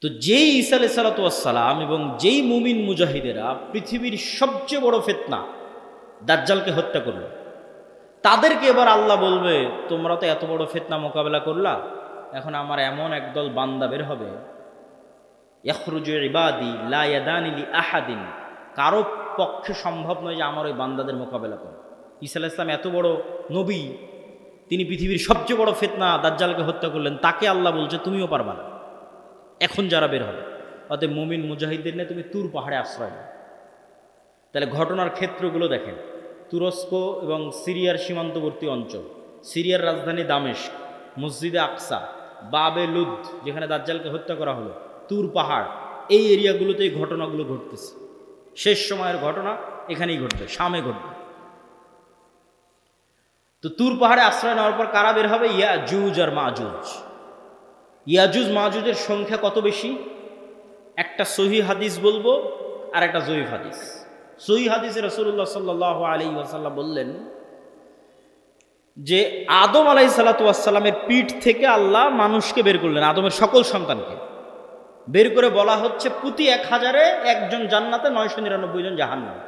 তো যেই ঈসা আলাইহিস সালাতু ওয়াস সালাম এবং যেই মুমিন মুজাহিদেরা পৃথিবীর সবচেয়ে বড় ফিতনা দাজ্জালকে হত্যা করলো, তাদেরকে এবার আল্লাহ বলবে, তোমরা তো এত বড় ফিতনা মোকাবেলা করলা, এখন আমার এমন একদল বান্দা বের হবে, ইয়াখরুজু ইবাদি লা ইয়াদানি লি আহাদিন, কারো পক্ষে সম্ভব নয় যে আমার ওই বান্দাদের মোকাবেলা করে। ঈসা আলাইহিস সালাম এত বড় নবী, তিনি পৃথিবীর সবচেয়ে বড় ফিতনা দাজ্জালকে হত্যা করলেন, তাকে আল্লাহ বলছে তুমিও পারবা না এখন যারা বের হবে। অতএব মুমিন মুজাহিদদের নিয়ে তুমি তুর পাহাড়ে আশ্রয় নাও। তাহলে ঘটনার ক্ষেত্রগুলো দেখেন, তুরস্ক এবং সিরিয়ার সীমান্তবর্তী অঞ্চল, সিরিয়ার রাজধানী দামেস্ক, মসজিদে আকসা, বাবে লুদ যেখানে দাজ্জালকে হত্যা করা হলো, তুর পাহাড়, এই এরিয়াগুলোতে এই ঘটনাগুলো ঘটতেছে। শেষ সময়ের ঘটনা এখানেই ঘটবে, শামে ঘটবে। তো তুর পাহাড়ে আশ্রয় নেওয়ার পর কারা বের হবে? ইয়াজুজ আর মাজুজ। ইয়াজুজ মাজুজের সংখ্যা কত বেশি? একটা সহিহ হাদিস বলবো আর একটা জয়ীফ হাদিস। সহিহ হাদিসে রাসূলুল্লাহ সাল্লাল্লাহু আলাইহি ওয়াসাল্লাম বললেন যে আদম আলাইহিস সালাতু ওয়াস সালামের পিঠ থেকে আল্লাহ মানুষকে বের করলেন, আদমের সকল সন্তানকে বের করে বলা হচ্ছে প্রতি 1000-এ একজন জান্নাতে, 999 জন জাহান্নামে।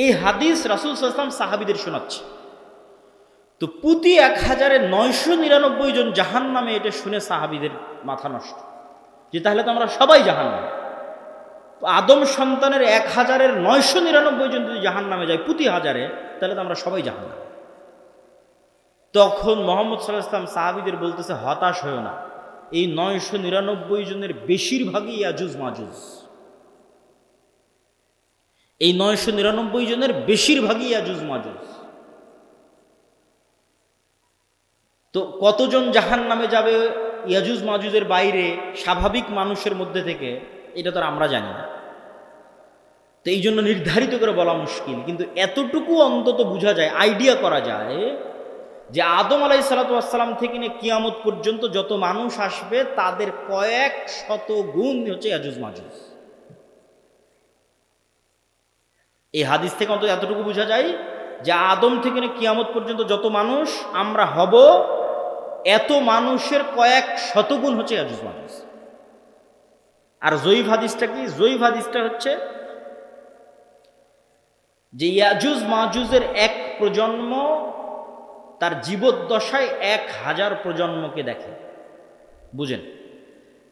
এই হাদিস রাসূল সাল্লাল্লাহু আলাইহি ওয়াসাল্লাম সাহাবীদের শোনাচ্ছে। তো প্রতি 1000-এ 999 জন জাহান্নামে, এটা শুনে সাহাবীদের মাথা নষ্ট, যে তাহলে তো আমরা সবাই জাহান্নামে। আদম সন্তানের 1000-এর 999 জন যদি জাহান্নামে যায় প্রতি 1000-এ, তাহলে তো আমরা সবাই জাহান্নামে। তখন মুহাম্মদ সাল্লাল্লাহু আলাইহি ওয়াসাল্লাম সাহাবীদের বলতেছে, হতাশ হয়েও না, এই 999 জনের বেশিরভাগই ইয়াজুজ মাজুজ। এই 999 জনের বেশিরভাগই ইয়াজুজ মাজুজ। তো কতজন জাহান্নামে যাবে ইয়াজুজ মাজুজের বাইরে স্বাভাবিক মানুষের মধ্যে থেকে, এটা তো আমরা জানি না। তো এই জন্য নির্ধারিত করে বলা মুশকিল, কিন্তু এতটুকু অন্তত বোঝা যায়, আইডিয়া করা যায় যে আদম আলাইহিস সালাতু ওয়াস সালাম থেকে নিয়ে কিয়ামত পর্যন্ত যত মানুষ আসবে তাদের কয়েক শত গুণ হচ্ছে ইয়াজুজ মাজুজ। এই হাদিস থেকে অন্তত এতটুকু বোঝা যায় যে আদম থেকে নিয়ে কিয়ামত পর্যন্ত যত মানুষ আমরা হব, এত মানুষের কয়েক শতগুণ হচ্ছে ইয়াজুজ মাজুজ। আর জয়ীফ হাদিসটা কি? জয়ীফ হাদিসটা হচ্ছে যে ইয়াজুজ মাজুজের এক প্রজন্ম তার জীবদ্দশায় 1000 প্রজন্মকে দেখে। বুঝেন,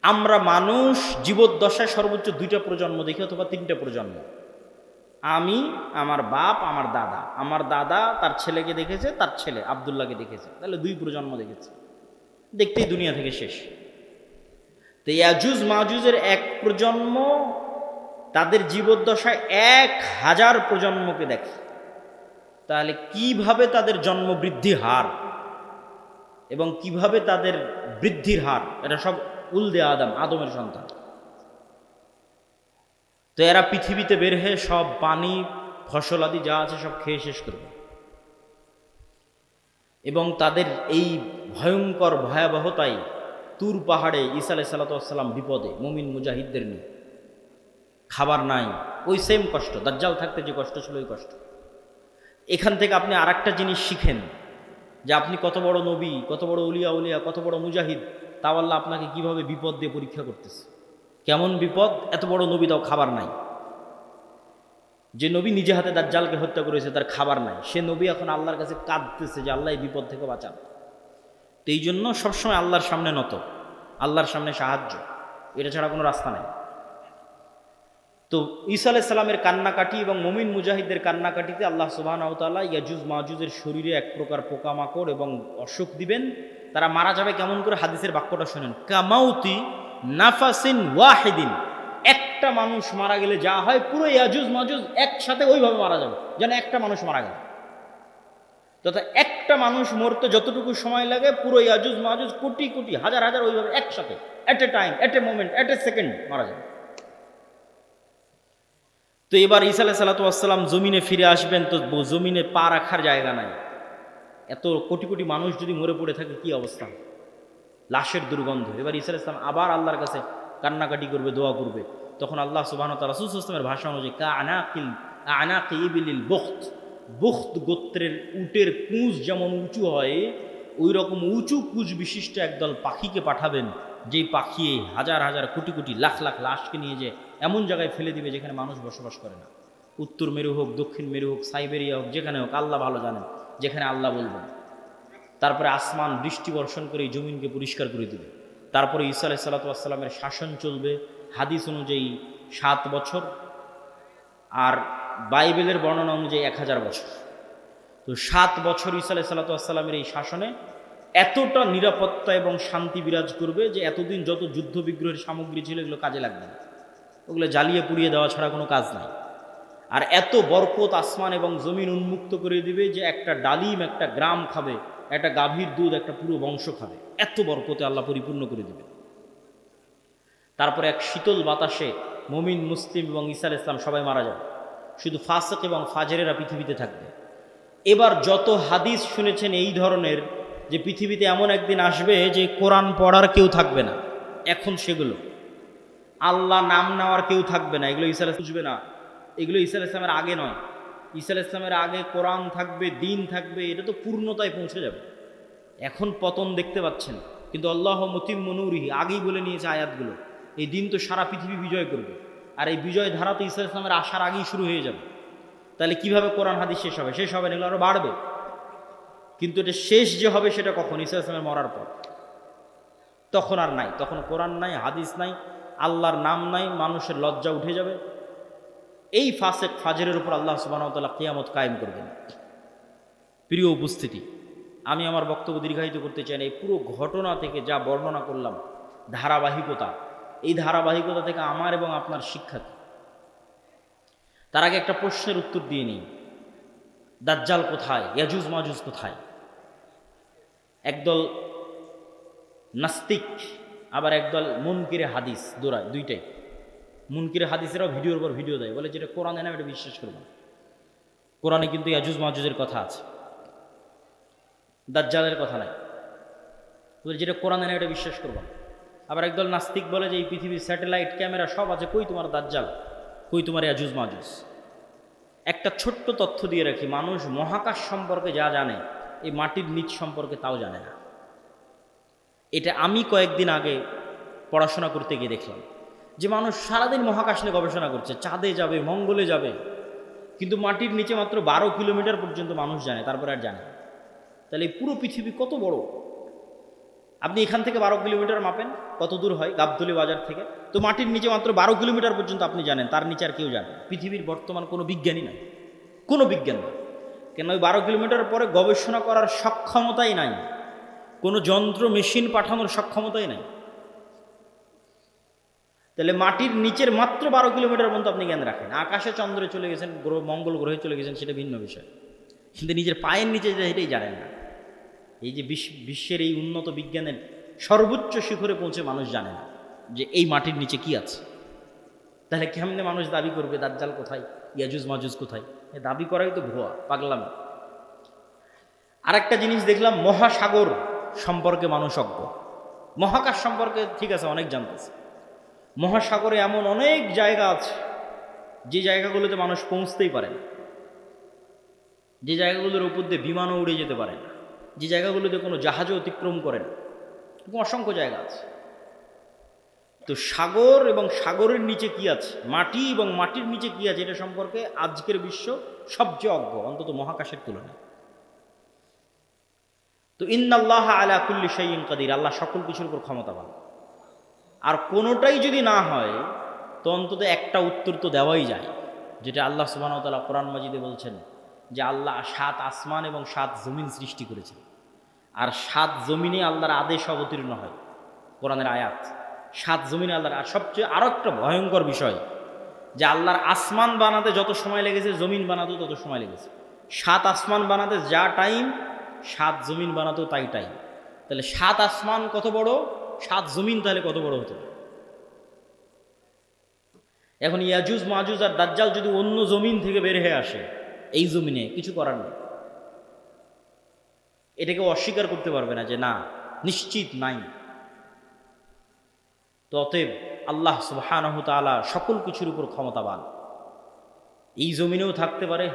আমরা মানুষ জীবদ্দশায় সর্বোচ্চ 2টা প্রজন্ম দেখি অথবা 3টা প্রজন্ম। আমি, আমার বাপ, আমার দাদা, আমার দাদা তার ছেলেকে দেখেছে, তার ছেলে আব্দুল্লাহকে দেখেছে, তাহলে 2 প্রজন্ম দেখেছে, দেখতেই দুনিয়া থেকে শেষ। তো ইয়াজুজ মাজুজের এক প্রজন্ম তাদের জীবদ্দশায় 1000 প্রজন্মকে দেখে। তাহলে কিভাবে তাদের জন্ম বৃদ্ধি হার এবং কিভাবে তাদের বৃদ্ধির হার, এটা সব উলদে আদম, আদমের সন্তান। তো এরা পৃথিবীতে বের হয়ে সব পানি ফসল আদি যা আছে সব খেয়ে শেষ করবে, এবং তাদের এই ভয়ঙ্কর ভয়াবহতায় তুর পাহাড়ে ঈসা আলাইহিস সালাতু ওয়াস সালাম বিপদে মুমিন মুজাহিদদের নিয়ে, খাবার নাই, ওই সেম কষ্ট দাজ্জাল থাকতে যে কষ্ট ছিল ওই কষ্ট। এখান থেকে আপনি আরেকটা জিনিস শিখেন যে আপনি কত বড় নবী, কত বড় উলিয়া উলিয়া, কত বড় মুজাহিদ, তাও আল্লাহ আপনাকে কিভাবে বিপদ দিয়ে পরীক্ষা করতেছে। কেমন বিপদ? এত বড় নবী, তাও খাবার নাই। যে নবী নিজে হাতে দাজ্জালকে হত্যা করেছে তার খাবার নাই, সে নবী এখন আল্লাহর কাছে কাঁদতেছে যে আল্লাহ এই বিপদ থেকে বাঁচান। তো এই জন্য সবসময় আল্লাহর সামনে নত, আল্লাহর সামনে সাহায্য, এটা ছাড়া কোনো রাস্তা নাই। তো ঈসা আলাইহিস সালামের কান্নাকাটি এবং মুমিন মুজাহিদদের কান্নাকাটিতে আল্লাহ সুবহানাহু ওয়া তাআলা ইয়াজুজ মাজুজের শরীরে এক প্রকার পোকামাকড় এবং অসুখ দিবেন। তারা মারা যাবে কেমন করে? হাদিসের বাক্যটা শুনেন, কামাউতি নাফাসিন ওয়াহিদিন। একটা মানুষ মারা গেলে যা হয়, পুরো ইয়াজুজ মাজুজ একসাথে ওইভাবে মারা যাবে, যেন একটা মানুষ মারা গেল। তথা একটা মানুষ মরতে যতটুকু সময় লাগে, পুরো ইয়াজুজ মাজুজ কোটি কোটি হাজার হাজার ওইভাবে একসাথে, at a time, at a moment, at a second মারা যাবে। তো এবার ঈসা আলাইহিস সালাতু ওয়াস সালাম জমিনে ফিরে আসবেন, তো জমিনে পা রাখার জায়গা নাই। এত কোটি কোটি মানুষ যদি মরে পড়ে থাকে কি অবস্থা, লাশের দুর্গন্ধ। এবার ঈসা আলাইহিস সালাম আবার আল্লাহর কাছে কান্নাকাটি করবে, দোয়া করবে। তখন আল্লাহ সুবহানাহু ওয়া তাআলা রাসূল সাল্লাল্লাহু আলাইহি ওয়াসাল্লামের ভাষা অনুযায়ী আনাকি ইবিলিল বুখত, বুখত গোত্রের উটের কুঁজ যেমন উঁচু হয়, ওই রকম উঁচু কুঁজ বিশিষ্ট একদল পাখিকে পাঠাবেন, যেই পাখি হাজার হাজার কোটি কোটি লাখ লাখ লাশকে নিয়ে যে এমন জায়গায় ফেলে দিবে যেখানে মানুষ বসবাস করে না। উত্তর মেরু হোক, দক্ষিণ মেরু হোক, সাইবেরিয়া হোক, যেখানে হোক, আল্লাহ ভালো জানেন, যেখানে আল্লাহ বলবেন। তারপরে আসমান বৃষ্টি বর্ষণ করে এই জমিনকে পরিষ্কার করে দিবে। তারপরে ঈসা আলাইহিস সালামের শাসন চলবে হাদিস অনুযায়ী 7 বছর, আর বাইবেলের বর্ণনা অনুযায়ী 1000 বছর। তো 7 বছর ঈসা আলাইহিস সালামের এই শাসনে এতটা নিরাপত্তা এবং শান্তি বিরাজ করবে যে এতদিন যত যুদ্ধ বিগ্রহের সামগ্রী ছিল এগুলো কাজে লাগবে না, ওগুলো জ্বালিয়ে পুড়িয়ে দেওয়া ছাড়া কোনো কাজ নাই। আর এত বরকত আসমান এবং জমিন উন্মুক্ত করে দিবে যে একটা ডালিম একটা গ্রাম খাবে, একটা গাভীর দুধ একটা পুরো বংশ খাবে, এত বরকতে আল্লাহ পরিপূর্ণ করে দিবে। তারপরে এক শীতল বাতাসে মুমিন, মুসলিম এবং ঈসা আলাইহিস সালাম সবাই মারা যাবে, শুধু ফাসিক এবং ফাজেরেরা পৃথিবীতে থাকবে। এবার যত হাদিস শুনেছেন এই ধরনের, যে পৃথিবীতে এমন একদিন আসবে যে কোরআন পড়ার কেউ থাকবে না, এখন সেগুলো আল্লাহ নাম নেওয়ার কেউ থাকবে না, এগুলো ঈসা আলাইহিস বুঝবে না, এগুলো ঈসা আলাইহিস সালামের আগে নয়। ঈসা আলাইহিস সালামের আগে কোরআন থাকবে, দিন থাকবে, এটা তো পূর্ণতায় পৌঁছে যাবে। এখন পতন দেখতে পাচ্ছেন, কিন্তু আল্লাহ মুতিম্মু নূরিহি আগেই বলে নিয়েছে আয়াতগুলো, এই দিন তো সারা পৃথিবী বিজয় করবে, আর এই বিজয় ধারা তো ঈসা আলাইহিস সালামের আসার আগেই শুরু হয়ে যাবে। তাহলে কিভাবে কোরআন হাদিস শেষ হবে? শেষ হবে না, এগুলো আরও বাড়বে। কিন্তু এটা শেষ যে হবে সেটা কখন? ঈসা আলাইহিস সালামের মরার পর। তখন আর নাই, তখন কোরআন নাই, হাদিস নাই, আল্লাহর নাম নাই, মানুষের লজ্জা উঠে যাবে। এই ফাসেক ফাজেরের উপর আল্লাহ সুবহানাহু ওয়া তাআলা কিয়ামত কায়েম করবেন। প্রিয় উপস্থিতি, আমি আমার বক্তব্য দীর্ঘায়িত করতে চাই না। এই পুরো ঘটনা থেকে যা বর্ণনা করলাম, ধারাবাহিকতা, এই ধারাবাহিকতা থেকে আমার এবং আপনার শিক্ষা কি? তার আগে একটা প্রশ্নের উত্তর দিয়ে নিই, দাজ্জাল কোথায়, ইয়াজুজ মাজুজ কোথায়? একদল নাস্তিক আবার একদল মুনকিরে হাদিস দৌড়ায়, দুইটাই। মুনকিরে হাদিসেরাও ভিডিওর পর ভিডিও দেয়, বলে যেটা কোরআনে না এটা বিশ্বাস করবো না। কোরআনে কিন্তু ইয়াজুজ মাজুজের কথা আছে, দাজ্জালের কথা নাই, বলে যেটা কোরআনে না এটা বিশ্বাস করবো না। আবার একদল নাস্তিক বলে যে এই পৃথিবীর স্যাটেলাইট ক্যামেরা সব আছে, কই তোমার দাজ্জাল, কই তোমার ইয়াজুজ মাজুজ? একটা ছোট্ট তথ্য দিয়ে রাখি, মানুষ মহাকাশ সম্পর্কে যা জানে এই মাটির নিচ সম্পর্কে তাও জানে না। এটা আমি কয়েকদিন আগে পড়াশোনা করতে গিয়ে দেখলাম যে মানুষ সারাদিন মহাকাশ নিয়ে গবেষণা করছে, চাঁদে যাবে, মঙ্গলে যাবে, কিন্তু মাটির নিচে মাত্র 12 কিলোমিটার পর্যন্ত মানুষ জানে, তারপরে আর জানে না। তাহলে এই পুরো পৃথিবী কত বড়? আপনি এখান থেকে 12 কিলোমিটার মাপেন, কত দূর হয় গাবতলী বাজার থেকে, তো মাটির নিচে মাত্র 12 কিলোমিটার পর্যন্ত আপনি জানেন, তার নিচে আর কেউ জানে। পৃথিবীর বর্তমান কোনো বিজ্ঞানী নাই, কোনো বিজ্ঞান নেই, কেন ওই 12 কিলোমিটার পরে গবেষণা করার সক্ষমতাই নাই, কোনো যন্ত্র মেশিন পাঠানোর সক্ষমতাই নাই। তাহলে মাটির নিচের মাত্র 12 কিলোমিটার পর্যন্ত আপনি জ্ঞান রাখেন। আকাশে চন্দ্রে চলে গেছেন, গ্রহ মঙ্গল গ্রহে চলে গেছেন, সেটা ভিন্ন বিষয়, কিন্তু নিজের পায়ের নিচে যে এটাই জানেন না। এই যে বিশ্বের এই উন্নত বিজ্ঞানের সর্বোচ্চ শিখরে পৌঁছে মানুষ জানে না যে এই মাটির নিচে কি আছে। তাহলে কেমনে মানুষ দাবি করবে দাজ্জাল কোথায়, ইয়াজুজ মাজুজ কোথায়? এ দাবি করাই তো ভুয়া, পাগলামি। আরেকটা জিনিস দেখলাম, মহাসাগর সম্পর্কে মানুষ অজ্ঞ। মহাকাশ সম্পর্কে ঠিক আছে অনেক জানতেছে, মহাসাগরে এমন অনেক জায়গা আছে যে জায়গাগুলোতে মানুষ পৌঁছতেই পারে না, যে জায়গাগুলোর উপর দিয়ে বিমানও উড়ে যেতে পারে না, যে জায়গাগুলোতে কোনো জাহাজও অতিক্রম করে না, এরকম অসংখ্য জায়গা আছে। তো সাগর এবং সাগরের নিচে কি আছে, মাটি এবং মাটির নিচে কি আছে, এটা সম্পর্কে আজকের বিশ্ব সবচেয়ে অজ্ঞ, অন্তত মহাকাশের তুলনায়। তো ইন্নাল্লাহা আলা কুল্লি শাইইন কাদির, আল্লাহ সকল কিছুর উপর ক্ষমতাবান। আর কোনোটাই যদি না হয় তো অন্তত একটা উত্তর তো দেওয়াই যায়, যেটা আল্লাহ সুবহানাহু ওয়া তাআলা কোরআন মাজিদে বলছেন যে আল্লাহ 7 আসমান এবং 7 জমিন সৃষ্টি করেছেন, আর 7 জমিনে আল্লাহর আদেশ অবতীর্ণ হয়, কোরআনের আয়াত। 7 জমিনে আল্লাহর, আর সবচেয়ে আরও একটা ভয়ঙ্কর বিষয় যে আল্লাহর আসমান বানাতে যত সময় লেগেছে জমিন বানাতেও তত সময় লেগেছে। 7 আসমান বানাতে যা টাইম 7 জমিন বানাতেও তাই টাইম। তাহলে 7 আসমান কত বড়, 7 জমিন তাহলে কত বড় হতে পারে? এখন ইয়াজুজ মাজুজ আর দাজ্জাল যদি অন্য জমিন থেকে বের হয়ে আসে, এই জমিনে কিছু করার নেই, এটাকে অস্বীকার করতে পারবে না যে না নিশ্চিত নাই। তো অতএব আল্লাহ সুবহানাহু ওয়া তাআলা সকল কিছুর উপর ক্ষমতাবান। এই জমিনেও থাকতে পারে,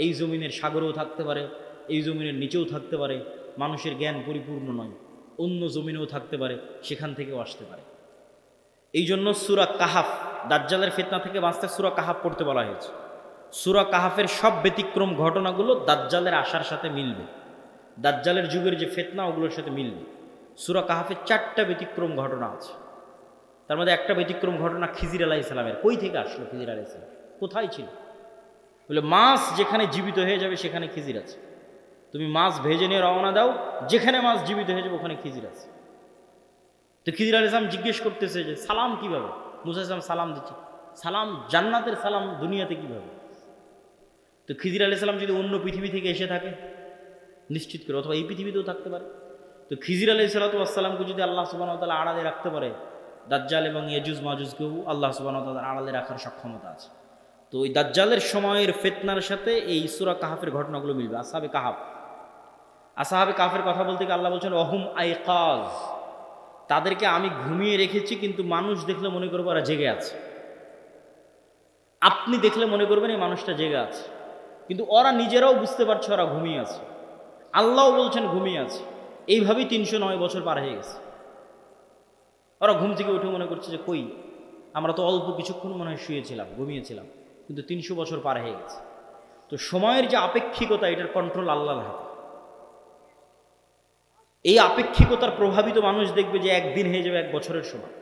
এই জমিনের সাগরেও থাকতে পারে, এই জমিনের নিচেও থাকতে পারে, মানুষের জ্ঞান পরিপূর্ণ নয়। অন্য জমিনেও থাকতে পারে, সেখান থেকেও আসতে পারে। এই জন্য সূরা কাহাফ, দাজ্জালের ফিতনা থেকে বাঁচতে সূরা কাহাফ পড়তে বলা হয়েছে। সূরা কাহাফের সব ব্যতিক্রম ঘটনাগুলো দাজ্জালের আসার সাথে মিলবে, দাজ্জালের যুগের যে ফিতনা ওগুলোর সাথে মিলবে। সূরা কাহাফের 4টা ব্যতিক্রম ঘটনা আছে। তার মধ্যে একটা ব্যতিক্রম ঘটনা খিজির আলাইহিস সালামের। কই থেকে আসলো খিজির আলাইহিস সালাম? কোথায় ছিল? বলে মাছ যেখানে জীবিত হয়ে যাবে সেখানে খিজির আছে। তুমি মাছ ভেজে নিয়ে রওনা দাও, যেখানে মাছ জীবিত হয়ে যাবে ওখানে খিজির আছে। তো খিজির আলাইহিস সালাম জিজ্ঞেস করতেছে যে সালাম কিভাবে? মুসা আলাইহিস সালাম সালাম দিচ্ছে, সালাম জান্নাতের সালাম দুনিয়াতে কিভাবে? তো খিজির আলাইহিস সালাম যদি অন্য পৃথিবী থেকে এসে থাকে নিশ্চিত করে, অথবা এই পৃথিবীতেও থাকতে পারে, তো খিজির আলাইহিস সালামকে যদি আল্লাহ সুবহানাহু ওয়া তাআলা আড়ালে রাখতে পারে, দাজ্জাল এবং ইয়াজুজ মাজুজকেও আল্লাহ সুবহানাহু ওয়া তাআলা আড়ালে রাখার সক্ষমতা আছে। তো ওই দাজ্জালের সময়ের ফিতনার সাথে এই সূরা কাহাফের ঘটনাগুলো মিলবে। আসহাবে কাহাফ, আসহাবে কাহাফের কথা বলতে গিয়ে আল্লাহ বলছেন অহুম আইকাজ, তাদেরকে আমি ঘুমিয়ে রেখেছি, কিন্তু মানুষ দেখলে মনে করবো ওরা জেগে আছে। আপনি দেখলে মনে করবেন এই মানুষটা জেগে আছে, কিন্তু ওরা নিজেরাও বুঝতে পারছে ওরা ঘুমিয়ে আছে। আল্লাহও বলছেন ঘুমিয়ে আছে। এইভাবেই 309 বছর পার হয়ে গেছে। ওরা ঘুম থেকে উঠে মনে করছে যে কই, আমরা তো অল্প কিছুক্ষণ মনে হয় শুয়েছিলাম, ঘুমিয়েছিলাম, কিন্তু 300 বছর পার হয়ে গেছে। তো সময়ের যে আপেক্ষিকতা, এটার কন্ট্রোল আল্লাহর হাতে। এই আপেক্ষিকতার প্রভাবিত মানুষ দেখবে যে একদিন হয়ে যাবে 1 বছরের সময়।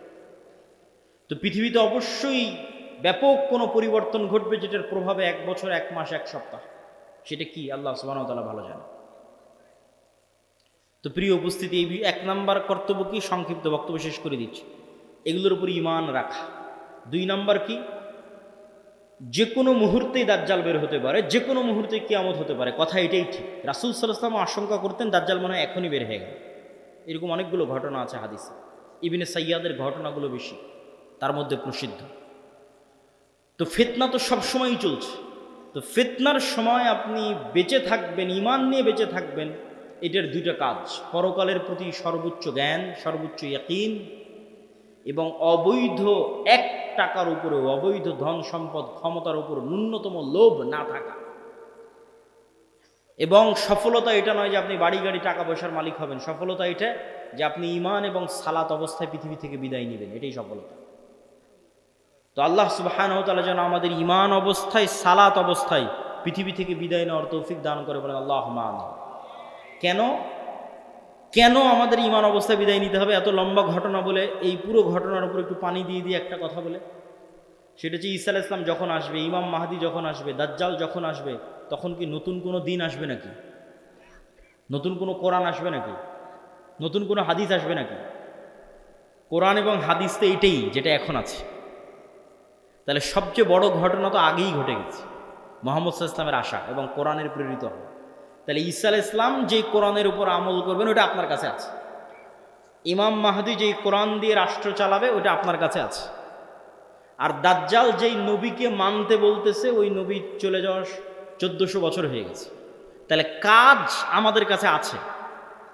তো পৃথিবীতে অবশ্যই ব্যাপক কোনো পরিবর্তন ঘটবে, যেটার প্রভাবে 1 বছর, 1 মাস, 1 সপ্তাহ। সেটা কি আল্লাহ সুবহানাহু ওয়া তাআলা ভালো জানেন। তো প্রিয় উপস্থিতি, এই 1 নাম্বার কর্তব্য কি, সংক্ষিপ্ত বক্তব্য শেষ করে দিচ্ছি, এগুলোর উপর ঈমান রাখা। 2 নাম্বার কি, যে কোনো মুহূর্তেই দাজ্জাল বের হতে পারে, যে কোনো মুহূর্তে কিয়ামত হতে পারে। কথা এটাই ঠিক। রাসূল সাল্লাল্লাহু আলাইহি ওয়াসাল্লাম আশঙ্কা করতেন দাজ্জাল মনে হয় এখনই বের হয়ে গেল। এরকম অনেকগুলো ঘটনা আছে হাদিসে। ইবনে সাইয়াদের ঘটনাগুলো বেশি, তার মধ্যে প্রসিদ্ধ। তো ফিতনা তো সবসময়ই চলছে। তো ফিতনার সময় আপনি বেঁচে থাকবেন, ঈমান নিয়ে বেঁচে থাকবেন, এটার 2টা কাজ: পরকালের প্রতি সর্বোচ্চ জ্ঞান, সর্বোচ্চ ইয়াকিন, এবং অবৈধ 1 টাকার উপরেও, অবৈধ ধন সম্পদ ক্ষমতার উপর ন্যূনতম লোভ না থাকা। এবং সফলতা এটা নয় যে আপনি বাড়ি গাড়ি টাকা পয়সার মালিক হবেন। সফলতা এটা যে আপনি ঈমান এবং সালাত অবস্থায় পৃথিবী থেকে বিদায় নেবেন, এটাই সফলতা। তো আল্লাহ সুবহানাহু ওয়া তাআলা যেন আমাদের ঈমান অবস্থায়, সালাত অবস্থায় পৃথিবী থেকে বিদায় নেওয়ার তৌফিক দান করে, বলেন আল্লাহুম্মা আমিন। কেন আমাদের ঈমান অবস্থায় বিদায় নিতে হবে? এত লম্বা ঘটনা বলে এই পুরো ঘটনার উপর একটু পানি দিয়ে একটা কথা বলে, সেটা হচ্ছে ঈসা আলাইহিস সালাম যখন আসবে, ইমাম মাহদি যখন আসবে, দাজ্জাল যখন আসবে, তখন কি নতুন কোনো দিন আসবে নাকি? নতুন কোনো কোরআন আসবে নাকি? নতুন কোনো হাদিস আসবে নাকি? কোরআন এবং হাদিস তো এইটাই যেটা এখন আছে। তাহলে সবচেয়ে বড় ঘটনা তো আগেই ঘটে গেছে, মুহাম্মদ সাল্লাল্লাহু আলাইহি ওয়াসাল্লামের আসা এবং কোরআনের প্রেরিত হওয়া। তাহলে ঈসা আলাইহিস সালাম যেই কোরআনের উপর আমল করবেন ওটা আপনার কাছে আছে। ইমাম মাহদি যেই কোরআন দিয়ে রাষ্ট্র চালাবে ওটা আপনার কাছে আছে। আর দাজ্জাল যেই নবীকে মানতে বলতেছে, ওই নবী চলে যাওয়ার 1400 বছর হয়ে গেছে। তাহলে কাজ আমাদের কাছে আছে।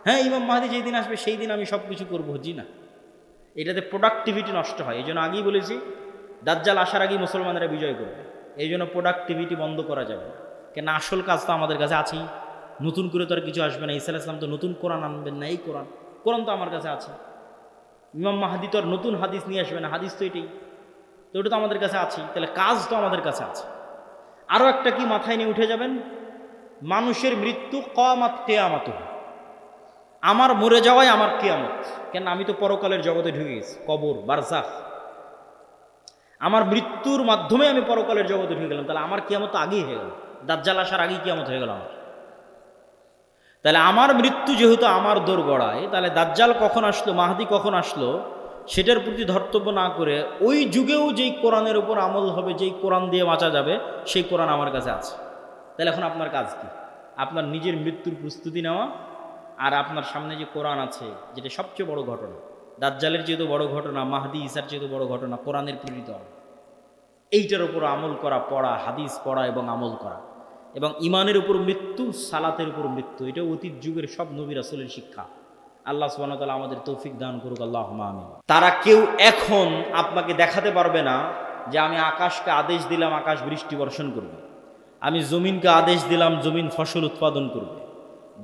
হ্যাঁ, ইমাম মাহদি যেই দিন আসবে সেই দিন আমি সব কিছু করবো, জি না, এটাতে প্রোডাক্টিভিটি নষ্ট হয়। এই জন্য আগেই বলেছি, দাজ্জাল আসার আগেই মুসলমানেরা বিজয় করবে। এই জন্য প্রোডাক্টিভিটি বন্ধ করা যাবে না, কেন আসল কাজ তো আমাদের কাছে আছেই। নতুন করে তো আর কিছু আসবে না। ঈসা আলাইহিস সালাম তো নতুন কোরআন আনবেন না, এই কোরআন তো আমার কাছে আছে। ইমাম মাহদি তো আর নতুন হাদিস নিয়ে আসবে না, হাদিস তো এটাই, তো ওটা তো আমাদের কাছে আছেই। তাহলে কাজ তো আমাদের কাছে আছে। আরও একটা কি মাথায় নিয়ে উঠে যাবেন, মানুষের মৃত্যু কিয়ামত, কিয়ামত আমার মরে যাওয়াই আমার কিয়ামত। কেন? আমি তো পরকালের জগতে ঢুকে গেছি, কবর, বারজাখ। আমার মৃত্যুর মাধ্যমে আমি পরকালের জগতে ঢুকে গেলাম, তাহলে আমার কিয়ামত তো আগেই হয়ে গেল। দাজ্জাল আসার আগেই কিয়ামত হয়ে গেল আমার। তাহলে আমার মৃত্যু যেহেতু আমার দোরগড়ায়, তাহলে দাজ্জাল কখন আসলো, মাহদি কখন আসলো, সেটার প্রতি ধর্তব্য না করে ওই যুগেও যেই কোরআনের উপর আমল হবে, যেই কোরআন দিয়ে বাঁচা যাবে, সেই কোরআন আমার কাছে আছে। তাহলে এখন আপনার কাজ কি? আপনার নিজের মৃত্যুর প্রস্তুতি নেওয়া, আর আপনার সামনে যে কোরআন আছে, যেটা সবচেয়ে বড় ঘটনা, দাজ্জালের যেহেতু বড় ঘটনা, মাহদি ঈসার যেহেতু বড় ঘটনা, কোরআনের প্রেরিত হওয়া, এইটার উপর আমল করা, পড়া, হাদিস পড়া এবং আমল করা। এবং ইমানের উপর মৃত্যু, সালাতের উপর মৃত্যু, এটা অতীত যুগের সব নবী রাসূলের শিক্ষা। আল্লাহ সুবহানাহু ওয়া তাআলা আমাদের তৌফিক দান করুক, আল্লাহুম্মা আমিন। তারা কেউ এখন আপনাকে দেখাতে পারবে না যে আমি আকাশকে আদেশ দিলাম আকাশ বৃষ্টি বর্ষণ করবে, আমি জমিনকে আদেশ দিলাম জমিন ফসল উৎপাদন করবে।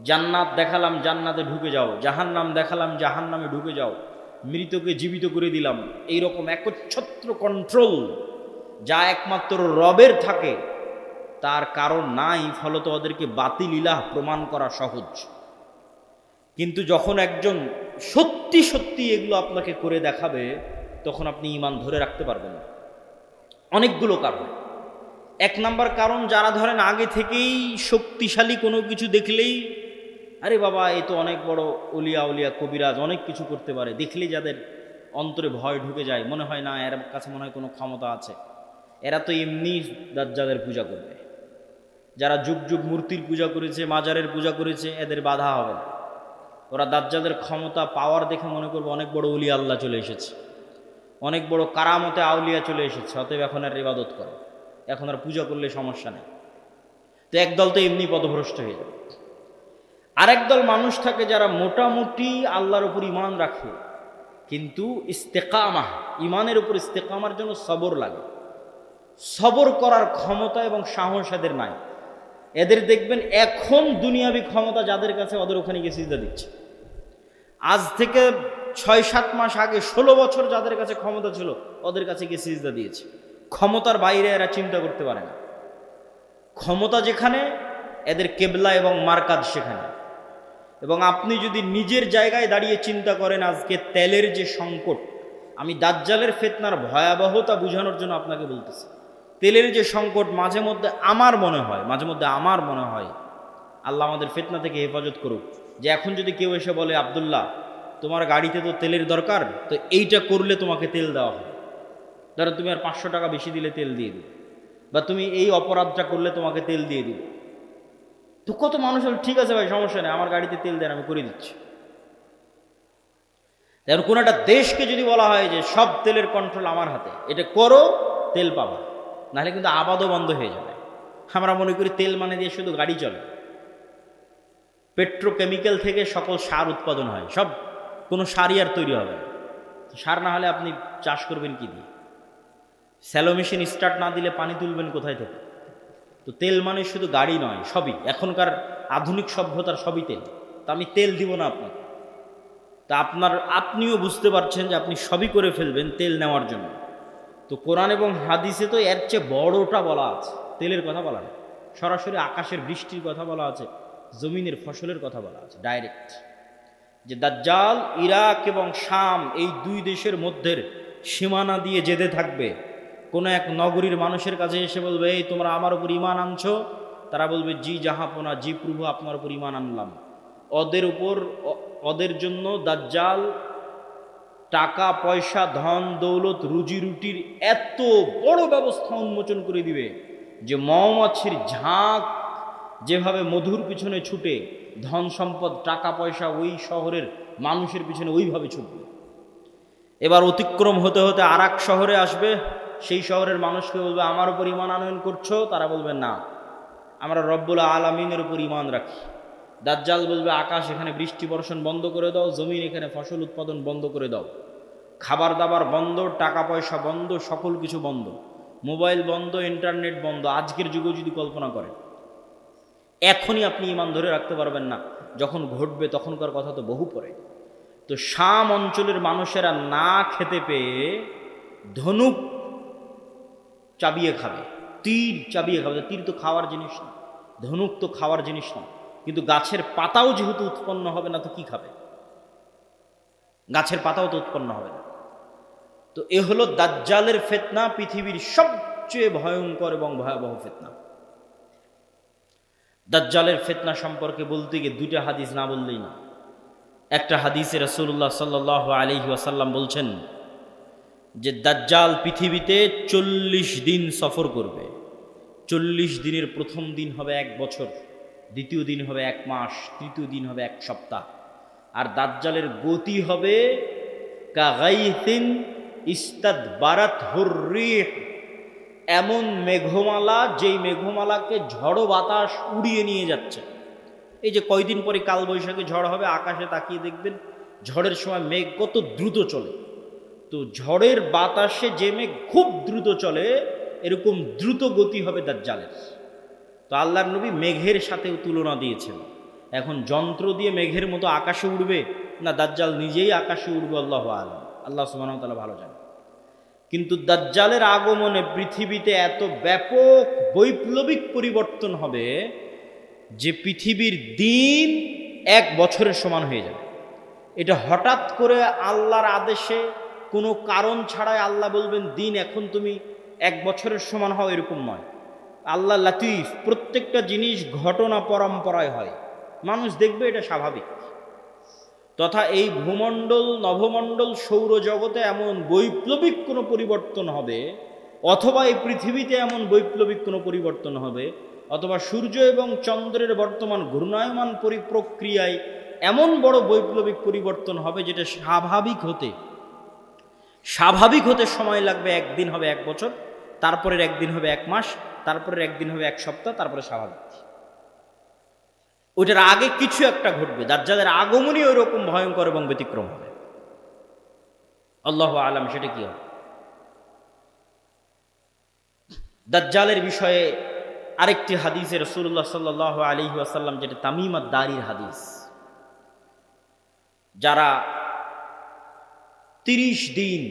জান্নাত দেখালাম, জান্নাতে ঢুকে যাও, জাহান্নাম দেখালাম, জাহান্নামে ঢুকে যাও, মৃতকে জীবিত করে দিলাম। এইরকম একচ্ছত্র কন্ট্রোল যা একমাত্র রবের থাকে তার কারণ নাই, ফলত ওদেরকে বাতিল ইলাহ প্রমাণ করা সহজ। কিন্তু যখন একজন সত্যি সত্যি এগুলো আপনাকে করে দেখাবে, তখন আপনি ঈমান ধরে রাখতে পারবেন না। অনেকগুলো কারণ। এক নাম্বার কারণ, যারা ধরেন আগে থেকেই শক্তিশালী কোনো কিছু দেখলেই আরে বাবা এ তো অনেক বড় অলিয়া উলিয়া কবিরাজ, অনেক কিছু করতে পারে, দেখলেই যাদের অন্তরে ভয় ঢুকে যায়, মনে হয় না এর কাছে মনে হয় কোনো ক্ষমতা আছে, এরা তো এমনি দাজ্জালের পূজা করবে। যারা যুগ যুগ মূর্তির পূজা করেছে, মাজারের পূজা করেছে, এদের বাধা হবে না। ওরা দাজ্জালের ক্ষমতা পাওয়ার দেখে মনে করবে অনেক বড় অলিয়া আল্লাহ চলে এসেছে, অনেক বড় কারামতে আউলিয়া চলে এসেছে, অতএব এখন আর ইবাদত করে, এখন আর পূজা করলে সমস্যা নেই। তো একদল তো এমনি পথভ্রষ্ট হয়ে যাবে। আরেক দল মানুষ থাকে যারা মোটামুটি আল্লাহর উপর ঈমান রাখে, কিন্তু ইস্তেকামা, ঈমানের উপর ইস্তেকামার জন্য সবর লাগে। সবর করার ক্ষমতা এবং সাহস এদের নাই। এদের দেখবেন এখন দুনিয়াবি ক্ষমতা যাদের কাছে, ওদের ওখানে গিয়ে সিজদা দিচ্ছে। আজ থেকে 6-7 মাস আগে 16 বছর যাদের কাছে ক্ষমতা ছিল, ওদের কাছে গিয়ে সিজদা দিয়েছে। ক্ষমতার বাইরে এরা চিন্তা করতে পারে না। ক্ষমতা যেখানে, এদের কেবলা এবং মারকাজ সেখানে। এবং আপনি যদি নিজের জায়গায় দাঁড়িয়ে চিন্তা করেন, আজকে তেলের যে সংকট, আমি দাজ্জালের ফিতনার ভয়াবহতা বোঝানোর জন্য আপনাকে বলতেছি। তেলের যে সংকট, মাঝে মধ্যে আমার মনে হয় আল্লাহ আমাদের ফিতনা থেকে হেফাজত করুক, যে এখন যদি কেউ এসে বলে আব্দুল্লাহ তোমার গাড়িতে তো তেলের দরকার, তো এইটা করলে তোমাকে তেল দেওয়া হবে, ধরো তুমি আর 500 টাকা বেশি দিলে তেল দিয়ে দিবে, বা তুমি এই অপরাধটা করলে তোমাকে তেল দিয়ে দিবে। তো কত মানুষ হল ঠিক আছে ভাই সমস্যা নেই, আমার গাড়িতে তেল দেন, আমি করে দিচ্ছি। এখন কোনো একটা দেশকে যদি বলা হয় যে সব তেলের কন্ট্রোল আমার হাতে, এটা করো তেল পাবা, নাহলে কিন্তু আবাদও বন্ধ হয়ে যাবে। আমরা মনে করি তেল মানে দিয়ে শুধু গাড়ি চলে। পেট্রোকেমিক্যাল থেকে সকল সার উৎপাদন হয়, সব কোনো সারই আর তৈরি হবে না। সার না হলে আপনি চাষ করবেন কি দিয়ে? স্যালো মেশিন স্টার্ট না দিলে পানি তুলবেন কোথায় থেকে? তো তেল মানে শুধু গাড়ি নয়, সবই এখনকার আধুনিক সভ্যতার সবই তেল। তা আমি তেল দিব না আপনাকে, তা আপনিও বুঝতে পারছেন যে আপনি সবই করে ফেলবেন তেল নেওয়ার জন্য। তো কোরআন এবং হাদিসে তো এর চেয়ে বড়টা বলা আছে, তেলের কথা বলা না, সরাসরি আকাশের বৃষ্টির কথা বলা আছে, জমিনের ফসলের কথা বলা আছে ডাইরেক্ট, যে দাজ্জাল ইরাক এবং শাম এই দুই দেশের মধ্যে সীমানা দিয়ে যেতে থাকবে। কোনো এক নগরীর মানুষের কাছে এসে বলবে এই তোমরা আমার উপর ঈমান আনছো, তারা বলবে জি জাহাপনা, জি প্রভু আপনার উপর ঈমান আনলাম। ওদের জন্য দাজ্জাল টাকা পয়সা ধন দৌলত রুজি রুটির এত বড় ব্যবস্থা উন্মোচন করে দিবে যে মৌমাছির ঝাঁক যেভাবে মধুর পিছনে ছুটে, ধন সম্পদ টাকা পয়সা ওই শহরের মানুষের পিছনে ওইভাবে ছুটবে। এবার অতিক্রম হতে হতে আর এক শহরে আসবে, সেই শহরের মানুষকে বলবে আমার উপর ঈমান আনয়ন করছো, তারা বলবে না আমরা রব্বুল আলামিনের উপর ঈমান রাখি। দাজ্জাল বলবে আকাশ এখানে বৃষ্টি বর্ষণ বন্ধ করে দাও, জমিন এখানে ফসল উৎপাদন বন্ধ করে দাও, খাবার দাবার বন্ধ, টাকা পয়সা বন্ধ, সকল কিছু বন্ধ, মোবাইল বন্ধ, ইন্টারনেট বন্ধ। আজকের যুগে যদি কল্পনা করেন, এখনই আপনি ঈমান ধরে রাখতে পারবেন না, যখন ঘটবে তখনকার কথা তো বহু পরে। তো শাম অঞ্চলের মানুষেরা না খেতে পেয়ে ধনুক চাবিয়ে খাবে, তীর চাবিয়ে খাবে। তীর তো খাওয়ার জিনিস না, ধনুক তো খাওয়ার জিনিস না, কিন্তু গাছের পাতাও যেহেতু উৎপন্ন হবে না, তো কি খাবে? গাছের পাতাও তো উৎপন্ন হবে না। তো এ হলো দাজ্জালের ফিতনা, পৃথিবীর সবচেয়ে ভয়ঙ্কর এবং ভয়াবহ ফিতনা। দাজ্জালের ফিতনা সম্পর্কে বলতে গিয়ে দুইটা হাদিস না বললেই না। একটা হাদিসে রাসূলুল্লাহ সাল্লাল্লাহু আলাইহি ওয়াসাল্লাম বলছেন যে দাজ্জাল পৃথিবীতে 40 দিন সফর করবে। 40 দিনের প্রথম দিন হবে 1 বছর, দ্বিতীয় দিন হবে 1 মাস, তৃতীয় দিন হবে 1 সপ্তাহ। আর দাজ্জালের গতি হবে কাগাইতিন ইস্তাদবারাত হুররিহ, এমন মেঘমালা যেই মেঘমালাকে ঝড়ো বাতাস উড়িয়ে নিয়ে যাচ্ছে। এই যে কয়দিন পরে কালবৈশাখী ঝড় হবে, আকাশে তাকিয়ে দেখবেন ঝড়ের সময় মেঘ কত দ্রুত চলে। তো ঝড়ের বাতাসে যে মেঘ খুব দ্রুত চলে, এরকম দ্রুত গতি হবে দাজ্জালের। তো আল্লাহর নবী মেঘের সাথেও তুলনা দিয়েছেন। এখন যন্ত্র দিয়ে মেঘের মতো আকাশে উড়বে, না দাজ্জাল নিজেই আকাশে উড়বে, আল্লাহু আলাম, আল্লাহ সুবহানাহু ওয়া তাআলা ভালো জানেন। কিন্তু দাজ্জালের আগমনে পৃথিবীতে এত ব্যাপক বৈপ্লবিক পরিবর্তন হবে যে পৃথিবীর দিন 1 বছরের সমান হয়ে যাবে। এটা হঠাৎ করে আল্লাহর আদেশে, কোনো কারণ ছাড়াই আল্লাহ বলবেন দিন এখন তুমি 1 বছরের সমান হও, এরকম নয়। আল্লাহ লাতিফ, প্রত্যেকটা জিনিস ঘটনা পরম্পরায় হয়, মানুষ দেখবে এটা স্বাভাবিক। তথা এই ভূমণ্ডল, নভমণ্ডল, সৌরজগতে এমন বৈপ্লবিক কোনো পরিবর্তন হবে, অথবা এই পৃথিবীতে এমন বৈপ্লবিক কোনো পরিবর্তন হবে, অথবা সূর্য এবং চন্দ্রের বর্তমান ঘূর্ণায়মান প্রক্রিয়ায় এমন বড় বৈপ্লবিক পরিবর্তন হবে যেটা স্বাভাবিক হতে সময় লাগবে। একদিন হবে 1 বছর, তারপরের একদিন হবে 1 মাস, তারপরের একদিন হবে 1 সপ্তাহ, তারপরে স্বাভাবিক। ওইটার আগে কিছু একটা ঘটবে। দাজ্জালের আগমনই ওই রকম ভয়ঙ্কর এবং ব্যতিক্রম হবে। আল্লাহু আলাম সেটা কি হবে। দাজ্জালের বিষয়ে আরেকটি হাদিসে রাসূলুল্লাহ সাল্লাল্লাহু আলাইহি ওয়াসাল্লাম, যেটা তামিম আদ-দারির হাদিস, যারা 30 দিন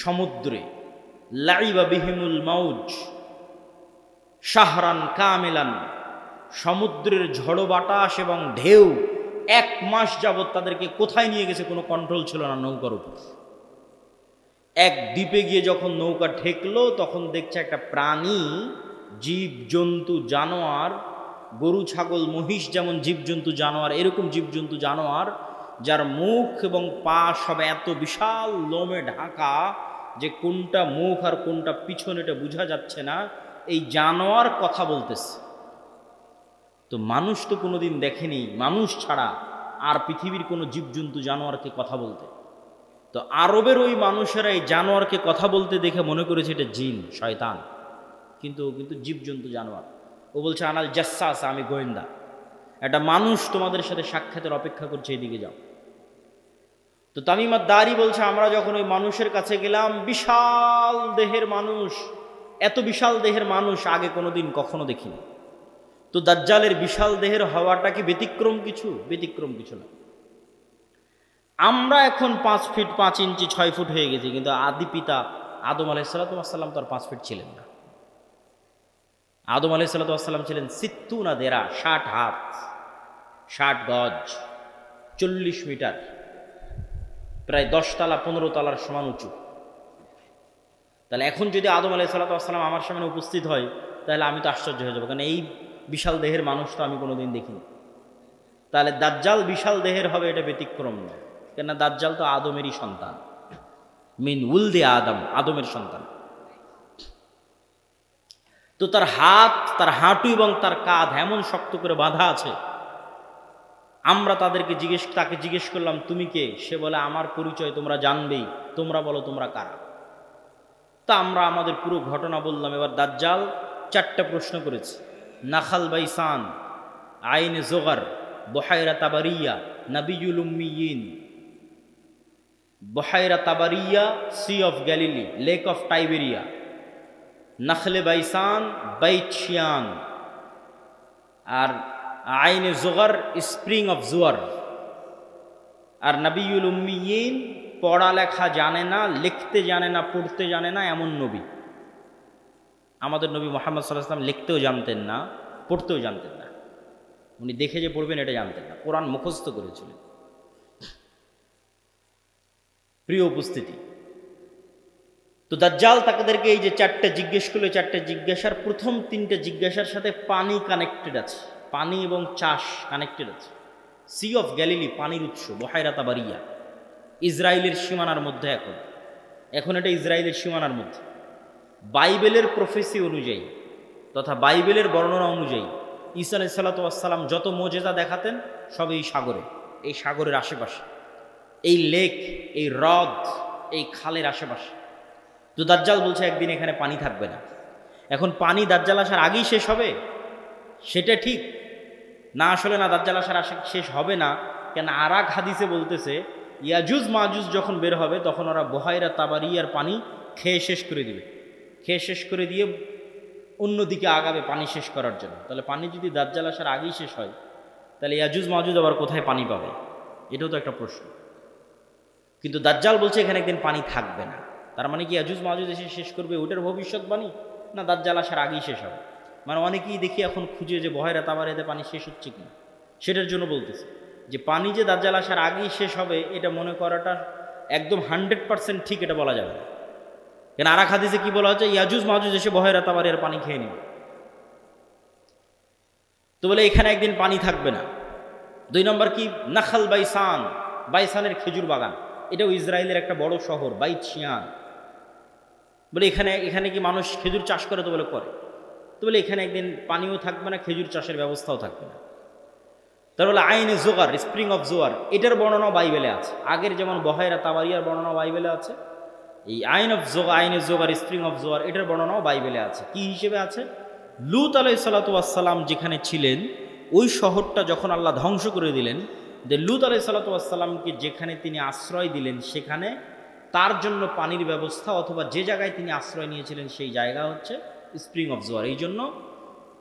সমুদ্রে লাইবা বিহিমুল মাউজ শাহরান কামিলান, সমুদ্রের ঝড়ো বাতাস এবং ঢেউ 1 মাস যাবৎ তাদেরকে কোথায় নিয়ে গেছে কোনো কন্ট্রোল ছিল না নৌকার উপর। এক দ্বীপে গিয়ে যখন নৌকা ঠেকলো, তখন দেখছে একটা প্রাণী, জীবজন্তু, জানোয়ার, গরু ছাগল মহিষ যেমন জীবজন্তু জানোয়ার, এরকম জীবজন্তু জানোয়ার, যার মুখ এবং পা সব এত বিশাল লোমে ঢাকা যে কোনটা মুখ আর কোনটা পিছন এটা বোঝা যাচ্ছে না। এই জানোয়ার কথা বলতেছে। তো মানুষ তো কোনোদিন দেখেনি, মানুষ ছাড়া আর পৃথিবীর কোনো জীবজন্তু জানোয়ারকে কথা বলতে। তো আরবের ওই মানুষেরা এই জানোয়ারকে কথা বলতে দেখে মনে করেছে এটা জিন, শয়তান, কিন্তু জীবজন্তু জানোয়ার। ও বলছে আনাল জাসসাস, আমি গোয়েন্দা, একটা মানুষ তোমাদের সাথে সাক্ষাতের অপেক্ষা করছে, এদিকে যাও। তো তামিম আদ-দারি বলছে আমরা যখন ওই মানুষের কাছে গেলাম, বিশাল দেহের মানুষ, এত বিশাল দেহের মানুষ আগে কোনোদিন কখনো দেখিনি। তো দাজ্জালের বিশাল দেহের হওয়াটা কি ব্যতিক্রম কিছু? ব্যতিক্রম কিছু না। আমরা এখন 5 ফিট 5 ইঞ্চি 6 ফুট হয়ে গেছি, কিন্তু আদি পিতা আদম আলাইহিস সালাম তো আর 5 ফিট ছিলেন না। আদম আলাইহিস সালাম ছিলেন 60 দেরা, 60 হাত 60 গজ, 40 মিটার, প্রায় 10 তলা 15 তলার সমান উঁচু। তাহলে এখন যদি আদম আলাইহিস সালাম আমার সামনে উপস্থিত হয়, তাহলে আমি তো আশ্চর্য হয়ে যাবো, কারণ এই বিশাল দেহের মানুষ তো আমি কোনোদিন দেখিনি। তাহলে দাজ্জাল বিশাল দেহের হবে, এটা ব্যতিক্রম নয়, কেননা দাজ্জাল তো আদমেরই সন্তান, মিন উলদে আদম, আদমের সন্তান। তো তার হাত, তার হাঁটু এবং তার কাঁধ এমন শক্ত করে বাঁধা আছে। আমরা তাকে জিজ্ঞেস করলাম তুমি কে? সে বলে আমার পরিচয় তোমরা জানবেই, তোমরা বলো তোমরা কারা। তা আমরা আমাদের পুরো ঘটনা বললাম। এবার দাজ্জাল 4টা প্রশ্ন করেছে। নাখাল বাইসান, আইনে জোগার, বহায়রা তাবারিয়া, নাবিয়ুল উম্মিয়িন। বহায়রা তাবারিয়া, sea of Galilee, lake of Tiberias. নাখলে বাইসান, বাইত শিয়ান। আর আইনে জোগার, স্প্রিং অফ জুয়ার। আর নাবিয়ুল উম্মিয়িন, পড়ালেখা জানে না, লিখতে জানে না, পড়তে জানে না, এমন নবী। আমাদের নবী মুহাম্মদ সাল্লাল্লাহু আলাইহি ওয়াসাল্লাম লিখতেও জানতেন না, পড়তেও জানতেন না। উনি দেখে যে পড়বেন এটা জানতেন না, কোরআন মুখস্থ করেছিলেন। প্রিয় উপস্থিতি, তো দাজ্জাল তাদেরকে এই যে 4টা জিজ্ঞেস করলো, 4টা জিজ্ঞাসার প্রথম 3টে জিজ্ঞাসার সাথে পানি কানেক্টেড আছে, পানি এবং চাষ কানেক্টেড আছে। সি অফ গ্যালিলি, পানির উৎস, বহায়রা তাবারিয়া, ইসরায়েলের সীমানার মধ্যে। এখন এটা ইসরায়েলের সীমানার মধ্যে। বাইবেলের প্রফেসি অনুযায়ী তথা বাইবেলের বর্ণনা অনুযায়ী ঈসা আলাইহিস সালাম যত মোজেজা দেখাতেন সব এই সাগরে, এই সাগরের আশেপাশে, এই লেক, এই হ্রদ, এই খালের আশেপাশে। তো দাজ্জাল বলছে একদিন এখানে পানি থাকবে না। এখন পানি দাজ্জাল আসার আগেই শেষ হবে সেটা ঠিক না, আসলে না, দাজ্জাল আসার শেষ হবে না। কেন আর এক হাদিসে বলতেছে ইয়াজুজ মাজুজ যখন বের হবে তখন ওরা বহায়রা তাবারিয়ার পানি খেয়ে শেষ করে দিবে, খেয়ে শেষ করে দিয়ে অন্যদিকে আগাবে পানি শেষ করার জন্য। তাহলে পানি যদি দাজ্জাল আসার আগেই শেষ হয়, তাহলে ইয়াজুজ মাজুজ আবার কোথায় পানি পাবে? এটাও তো একটা প্রশ্ন। কিন্তু দাজ্জাল বলছে এখানে একদিন পানি থাকবে না। তার মানে কি ইয়াজুজ মাজুজ এসে শেষ করবে ওটার ভবিষ্যৎবাণী, না দাজ্জাল আসার আগেই শেষ হবে? মানে অনেকেই দেখি এখন খুঁজে যে বহেরা তাবারেতে পানি শেষ হচ্ছে কি, সেটার জন্য বলতেছে যে পানি যে দাজ্জাল আসার আগেই শেষ হবে এটা মনে করাটা একদম 100% ঠিক এটা বলা যাবে না। কেন আর এক হাদিসে কি বলা হচ্ছে, ইয়াজুজ মাজুজ এসে বহেরা তাবারের পানি খেয়ে নেবে। তো বলে এখানে একদিন পানি থাকবে না। 2 নম্বর কি, নাখাল বাইসান, বাইসানের খেজুর বাগান, এটাও ইসরায়েলের একটা বড় শহর, বাইত শিয়ান। বলে এখানে কি মানুষ খেজুর চাষ করে? তো বলে করে। তো বলে এখানে একদিন পানিও থাকবে না, খেজুর চাষের ব্যবস্থাও থাকবে না। তার বলে আইনে জোগার, স্প্রিং অফ জোয়ার, এটার বর্ণনাও বাইবেলে আছে। আগের যেমন বহেরা তাবারিয়ার বর্ণনাও বাইবেলে আছে, এই আইনে জোগার, স্প্রিং অফ জোয়ার, এটার বর্ণনাও বাইবেলে আছে। কি হিসেবে আছে? লূত আলাইহিস সালাতু ওয়াস সালাম যেখানে ছিলেন ওই শহরটা যখন আল্লাহ ধ্বংস করে দিলেন, যে লূত আলাইহিস সালাতু ওয়াস সালামকে যেখানে তিনি আশ্রয় দিলেন সেখানে তার জন্য পানির ব্যবস্থা, অথবা যে জায়গায় তিনি আশ্রয় নিয়েছিলেন সেই জায়গা হচ্ছে স্প্রিং অফ জোয়ার। এই জন্য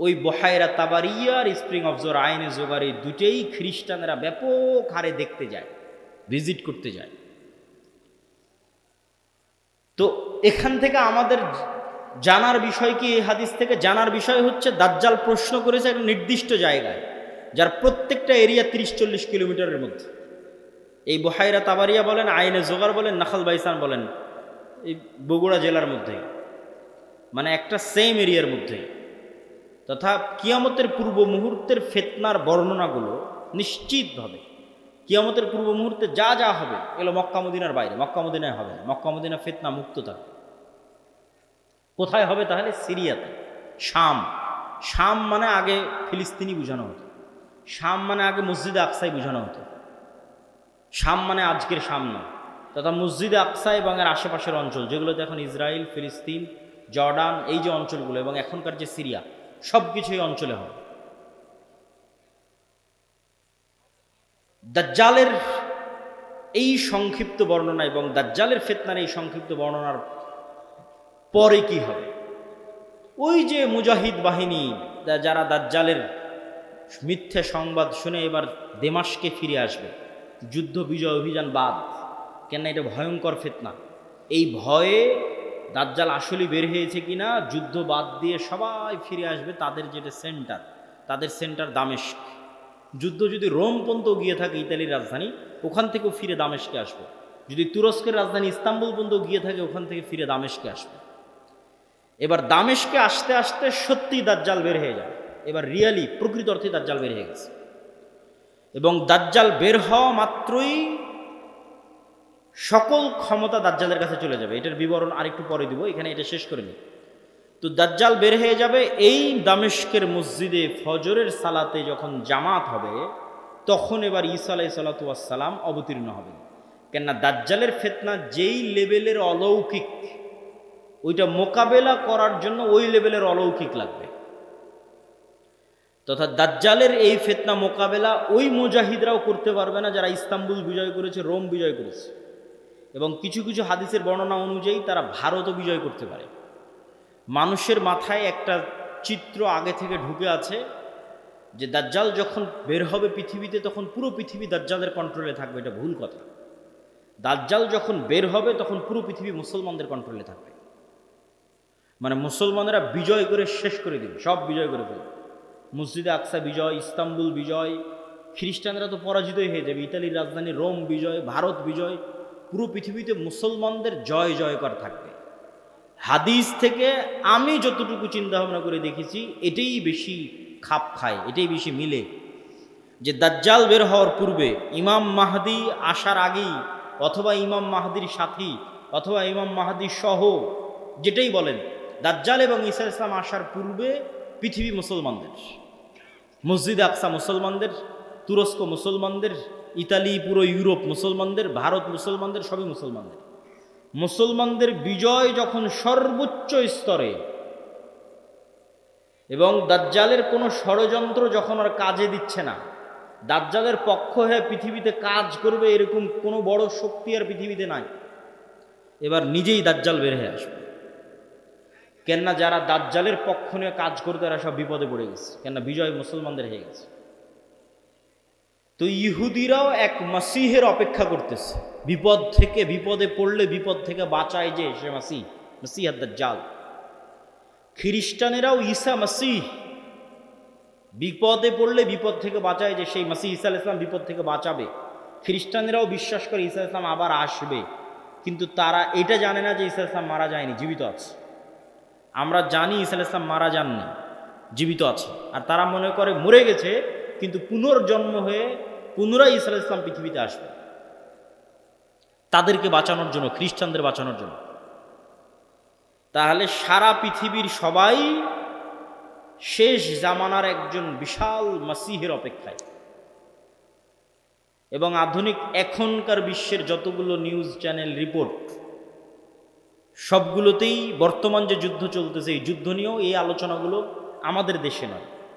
ওই বহায়রা তাবারিয়ার স্প্রিং অফ জোয়ার, আইনে জোগার, এই দুটেই খ্রিস্টানরা ব্যাপক হারে দেখতে যায়, ভিজিট করতে যায়। তো এখান থেকে আমাদের জানার বিষয় কি, এই হাদিস থেকে জানার বিষয় হচ্ছে দাজ্জাল প্রশ্ন করেছে একটা নির্দিষ্ট জায়গায়, যার প্রত্যেকটা এরিয়া 30-40 কিলোমিটারের মধ্যে। এই বহায়রা তাবারিয়া বলেন, আইনে জোগার বলেন, নাখাল বাইসান বলেন, এই বগুড়া জেলার মধ্যে, মানে একটা সেম এরিয়ার মধ্যে। তথা কিয়ামতের পূর্ব মুহূর্তের ফিতনার বর্ণনাগুলো নিশ্চিতভাবে কিয়ামতের পূর্ব মুহূর্তে যা যা হবে এগুলো মক্কা মদিনার বাইরে, মক্কা মদিনায় হবে না। মক্কা মদিনা ফিতনা মুক্ত থাকবে। কোথায় হবে তাহলে? সিরিয়াতে, শাম। শাম মানে আগে ফিলিস্তিনি বোঝানো হতো, শাম মানে আগে মসজিদে আকসাই বোঝানো হতো। শাম মানে আজকের শাম নয়, তথা মসজিদে আকসা এবং এর আশেপাশের অঞ্চল যেগুলোতে এখন ইসরায়েল, ফিলিস্তিন, জর্ডান, এই যে অঞ্চলগুলো এবং এখনকার যে সিরিয়া, সব কিছু এই অঞ্চলে হবে। দাজ্জালের এই সংক্ষিপ্ত বর্ণনা এবং দাজ্জালের ফিতনার এই সংক্ষিপ্ত বর্ণনার পরে কি হবে? ওই যে মুজাহিদ বাহিনী যারা দাজ্জালের মিথ্যে সংবাদ শুনে এবার দেমাশকে ফিরে আসবে, যুদ্ধ বিজয় অভিযান বাদ, কেন এটা ভয়ঙ্কর ফিতনা। এই ভয়ে দাজ্জাল আসলে বের হয়েছে কিনা, যুদ্ধ বাদ দিয়ে সবাই ফিরে আসবে তাদের যেটা সেন্টার, তাদের সেন্টার দামেস্ক। যুদ্ধ যদি রোম পর্যন্ত গিয়ে থাকে, ইতালির রাজধানী, ওখান থেকেও ফিরে দামেস্কে আসবে। যদি তুরস্কের রাজধানী ইস্তাম্বুল পর্যন্ত গিয়ে থাকে, ওখান থেকে ফিরে দামেস্কে আসবে। এবার দামেস্কে আসতে আসতে সত্যি দাজ্জাল বের হয়ে যাবে। এবার রিয়ালি প্রকৃত অর্থে দাজ্জাল বের হয়ে গেছে। এবং দাজ্জাল বের হওয়া মাত্রই সকল ক্ষমতা দাজ্জালের কাছে চলে যাবে। এটার বিবরণ আরেকটু পরে দিব, এখানে এটা শেষ করে নিই। তো দাজ্জাল বের হয়ে যাবে। এই দামেস্কের মসজিদে ফজরের সালাতে যখন জামাত হবে, তখন এবার ঈসা আলাইহিস সালাতু ওয়াস সালাম অবতীর্ণ হবেন। কেননা দাজ্জালের ফিতনা যেই লেভেলের অলৌকিক, ওইটা মোকাবেলা করার জন্য ওই লেভেলের অলৌকিক লাগবে। তথা দাজ্জালের এই ফিতনা মোকাবেলা ওই মুজাহিদরাও করতে পারবে না যারা ইস্তাম্বুল বিজয় করেছে, রোম বিজয় করেছে। এবং কিছু কিছু হাদিসের বর্ণনা অনুযায়ী তারা ভারতও বিজয় করতে পারে। মানুষের মাথায় একটা চিত্র আগে থেকে ঢুকে আছে যে দাজ্জাল যখন বের হবে পৃথিবীতে, তখন পুরো পৃথিবী দাজ্জালের কন্ট্রোলে থাকবে। এটা ভুল কথা। দাজ্জাল যখন বের হবে তখন পুরো পৃথিবী মুসলমানদের কন্ট্রোলে থাকবে। মানে মুসলমানেরা বিজয় করে শেষ করে দিবে, সব বিজয় করে ফেলবে। মসজিদে আকসা বিজয়, ইস্তাম্বুল বিজয়, খ্রিস্টানরা তো পরাজিতই হয়ে যাবে, ইতালির রাজধানী রোম বিজয়, ভারত বিজয়, পুরো পৃথিবীতে মুসলমানদের জয় জয়কার থাকবে। হাদিস থেকে আমি যতটুকু চিন্তা ভাবনা করে দেখেছি, এটাই বেশি খাপ খায়, এটাই বেশি মিলে। যে দাজ্জাল বের হওয়ার পূর্বে, ইমাম মাহদি আসার আগেই, অথবা ইমাম মাহদির সাথী, অথবা ইমাম মাহদি সহ, যেটাই বলেন, দাজ্জাল এবং ঈসা ইসলাম আসার পূর্বে পৃথিবী মুসলমানদের, মসজিদে আকসা মুসলমানদের, তুরস্ক মুসলমানদের, ইতালি, পুরো ইউরোপ মুসলমানদের, ভারত মুসলমানদের, সবই মুসলমানদের। মুসলমানদের বিজয় যখন সর্বোচ্চ স্তরে, এবং দাজ্জালের কোনো ষড়যন্ত্র যখন আর কাজে দিচ্ছে না, দাজ্জালের পক্ষ হয়ে পৃথিবীতে কাজ করবে এরকম কোনো বড় শক্তি আর পৃথিবীতে নাই, এবার নিজেই দাজ্জাল বের হয়ে আসবে। কেননা যারা দাজ্জালের পক্ষ নিয়ে কাজ করতে, তারা সব বিপদে পড়ে গেছে। কেননা বিজয় মুসলমানদের হয়ে গেছে। তো ইহুদিরাও এক মাসিহের অপেক্ষা করতেছে, বিপদ থেকে, বিপদে পড়লে বিপদ থেকে বাঁচায় যে সে মাসিহ, মাসিহ দাজ্জাল। খ্রিস্টানেরাও ঈসা মাসিহ, বিপদে পড়লে বিপদ থেকে বাঁচায় যে সেই মাসিহ ঈসা আলাইহিস সালাম বিপদ থেকে বাঁচাবে। খ্রিস্টানেরাও বিশ্বাস করে ঈসা আলাইহিস সালাম আবার আসবে, কিন্তু তারা এটা জানে না যে ঈসা আলাইহিস সালাম মারা যায়নি, জীবিত আছে। আমরা জানি ঈসা আলাইহিস সালাম মারা যাননি, জীবিত আছে। আর তারা মনে করে মরে গেছে, কিন্তু পুনর্জন্ম হয়ে পুনরায় ঈসা আলাইহিস সালাম পৃথিবীতে আসবে, তাদেরকে বাঁচানোর জন্য, খ্রিস্টানদের বাঁচানোর জন্য। তাহলে সারা পৃথিবীর সবাই শেষ জামানার একজন বিশাল মাসিহের অপেক্ষায়। এবং আধুনিক এখনকার বিশ্বের যতগুলো নিউজ চ্যানেল রিপোর্ট, সবগুলোতেই বর্তমান যে যুদ্ধ চলতেছে এই যুদ্ধ নিয়েও এই আলোচনাগুলো আমাদের দেশে নয়,